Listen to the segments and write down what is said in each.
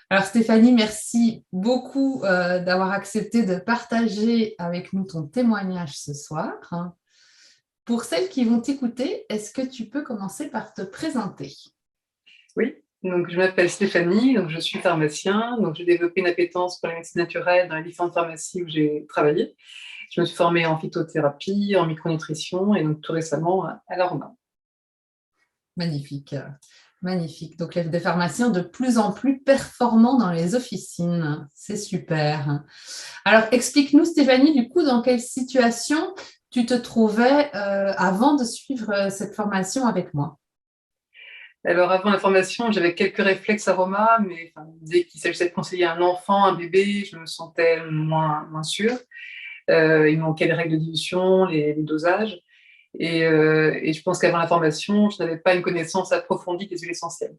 Alors Stéphanie, merci beaucoup d'avoir accepté de partager avec nous ton témoignage ce soir. Pour celles qui vont t'écouter, est-ce que tu peux commencer par te présenter? Oui, donc je m'appelle Stéphanie, donc je suis pharmacien, donc j'ai développé une appétence pour la médecine naturelle dans les différentes pharmacies où j'ai travaillé. Je me suis formée en phytothérapie, en micronutrition et donc tout récemment à l'aroma. Magnifique, magnifique. Donc des pharmaciens de plus en plus performants dans les officines. C'est super. Alors explique-nous Stéphanie, du coup, dans quelle situation tu te trouvais avant de suivre cette formation avec moi? Alors avant la formation, j'avais quelques réflexes aroma, mais dès qu'il s'agissait de conseiller un enfant, un bébé, je me sentais moins sûre. Il manquait les règles de dilution, les dosages. Et je pense qu'avant la formation, je n'avais pas une connaissance approfondie des huiles essentielles.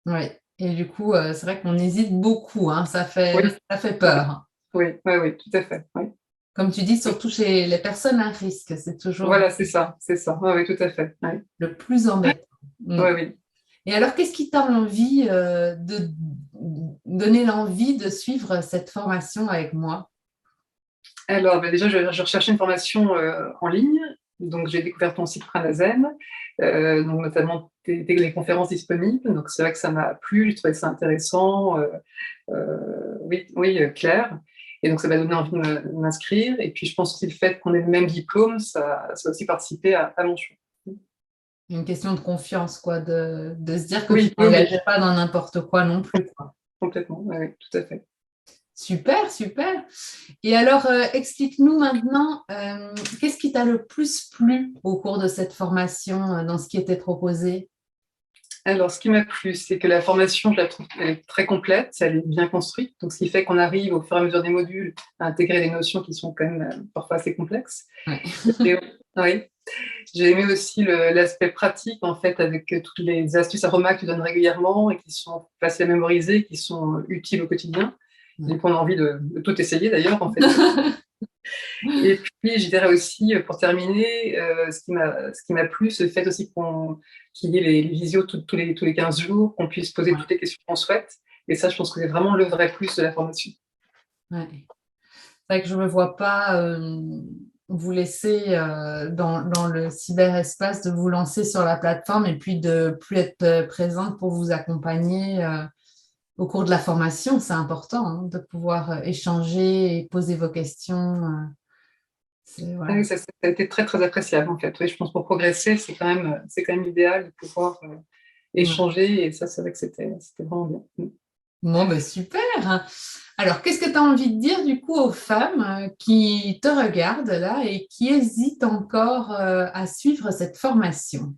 Oui. Et du coup, c'est vrai qu'on hésite beaucoup, hein. Oui, Ça fait oui, peur. oui, oui, oui, tout à fait. Oui. Comme tu dis, surtout chez les personnes à risque, c'est toujours Voilà, c'est ça, c'est ça. Oui, oui, tout à fait. Oui, le plus embêtant. Mm. oui, oui. Et alors, qu'est-ce qui t'a envie de donner l'envie de suivre cette formation avec moi? Alors, déjà, je recherchais une formation en ligne. Donc, j'ai découvert ton site Pranazen, donc notamment les conférences disponibles. Donc, c'est vrai que ça m'a plu, j'ai trouvé ça intéressant, oui, oui, clair. Et donc, ça m'a donné envie de m'inscrire. Et puis, je pense aussi le fait qu'on ait le même diplôme, ça a aussi participé à mon choix. Une question de confiance, quoi, de se dire que tu Oui, oui, oui, t'engageais pas dans n'importe quoi non plus, quoi. complètement. Oui, oui, tout à fait. Super, super. Et alors, explique-nous maintenant, qu'est-ce qui t'a le plus plu au cours de cette formation, dans ce qui était proposé? Alors, ce qui m'a plu, c'est que la formation, je la trouve elle est très complète, elle est bien construite, donc ce qui fait qu'on arrive au fur et à mesure des modules à intégrer des notions qui sont quand même parfois assez complexes. Ouais. Et, oui, j'ai aimé aussi l'aspect pratique, en fait, avec toutes les astuces aromas que tu donnes régulièrement et qui sont faciles à mémoriser, qui sont utiles au quotidien. Et qu'on a envie de tout essayer d'ailleurs, en fait. Et puis, je dirais aussi, pour terminer, ce qui m'a plu, c'est le fait aussi qu'il y ait les visios tous les 15 jours, qu'on puisse poser Ouais, toutes les questions qu'on souhaite. Et ça, je pense que c'est vraiment le vrai plus de la formation. ouais. C'est vrai que je ne me vois pas vous laisser dans le cyberespace, de vous lancer sur la plateforme et puis de plus être présente pour vous accompagner au cours de la formation. C'est important, hein, de pouvoir échanger et poser vos questions. Ah Voilà. oui, ça a été très, très appréciable, en fait. Oui, je pense pour progresser, c'est quand même idéal de pouvoir Ouais. échanger. Et ça, c'est vrai que c'était vraiment bien. Bon, ben super. Alors, qu'est-ce que tu as envie de dire du coup aux femmes qui te regardent là et qui hésitent encore à suivre cette formation?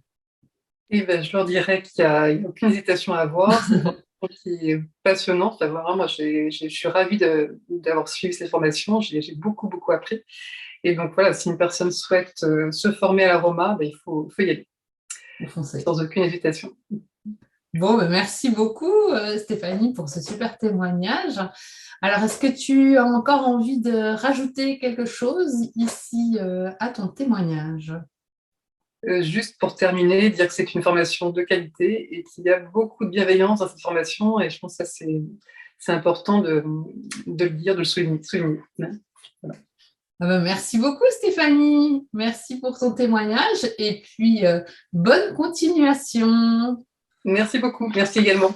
Et ben, je leur dirais qu'il n'y a aucune hésitation à avoir. C'est une formation qui est passionnante. Enfin, vraiment, moi, je suis ravie d'avoir suivi cette formation. J'ai beaucoup, beaucoup appris. Et donc, voilà, si une personne souhaite se former à l'aroma, ben, il faut y aller, Vous foncez. sans aucune hésitation. Bon, ben merci beaucoup Stéphanie pour ce super témoignage. Alors, est-ce que tu as encore envie de rajouter quelque chose ici à ton témoignage? Juste pour terminer, dire que c'est une formation de qualité et qu'il y a beaucoup de bienveillance dans cette formation. Et je pense que ça, c'est important de le dire, de le souligner. Voilà. Ah ben, merci beaucoup Stéphanie. Merci pour ton témoignage et puis bonne continuation. Merci beaucoup. Merci également.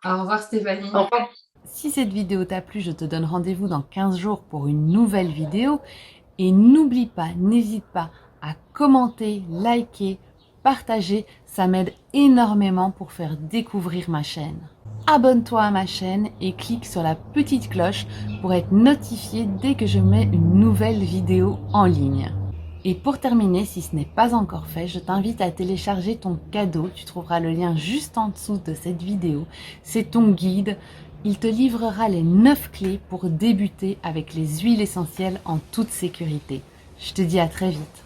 Au revoir Stéphanie. Au revoir. Si cette vidéo t'a plu, je te donne rendez-vous dans 15 jours pour une nouvelle vidéo. Et n'oublie pas, n'hésite pas à commenter, liker, partager. Ça m'aide énormément pour faire découvrir ma chaîne. Abonne-toi à ma chaîne et clique sur la petite cloche pour être notifié dès que je mets une nouvelle vidéo en ligne. Et pour terminer, si ce n'est pas encore fait, je t'invite à télécharger ton cadeau. Tu trouveras le lien juste en dessous de cette vidéo. C'est ton guide. Il te livrera les 9 clés pour débuter avec les huiles essentielles en toute sécurité. Je te dis à très vite.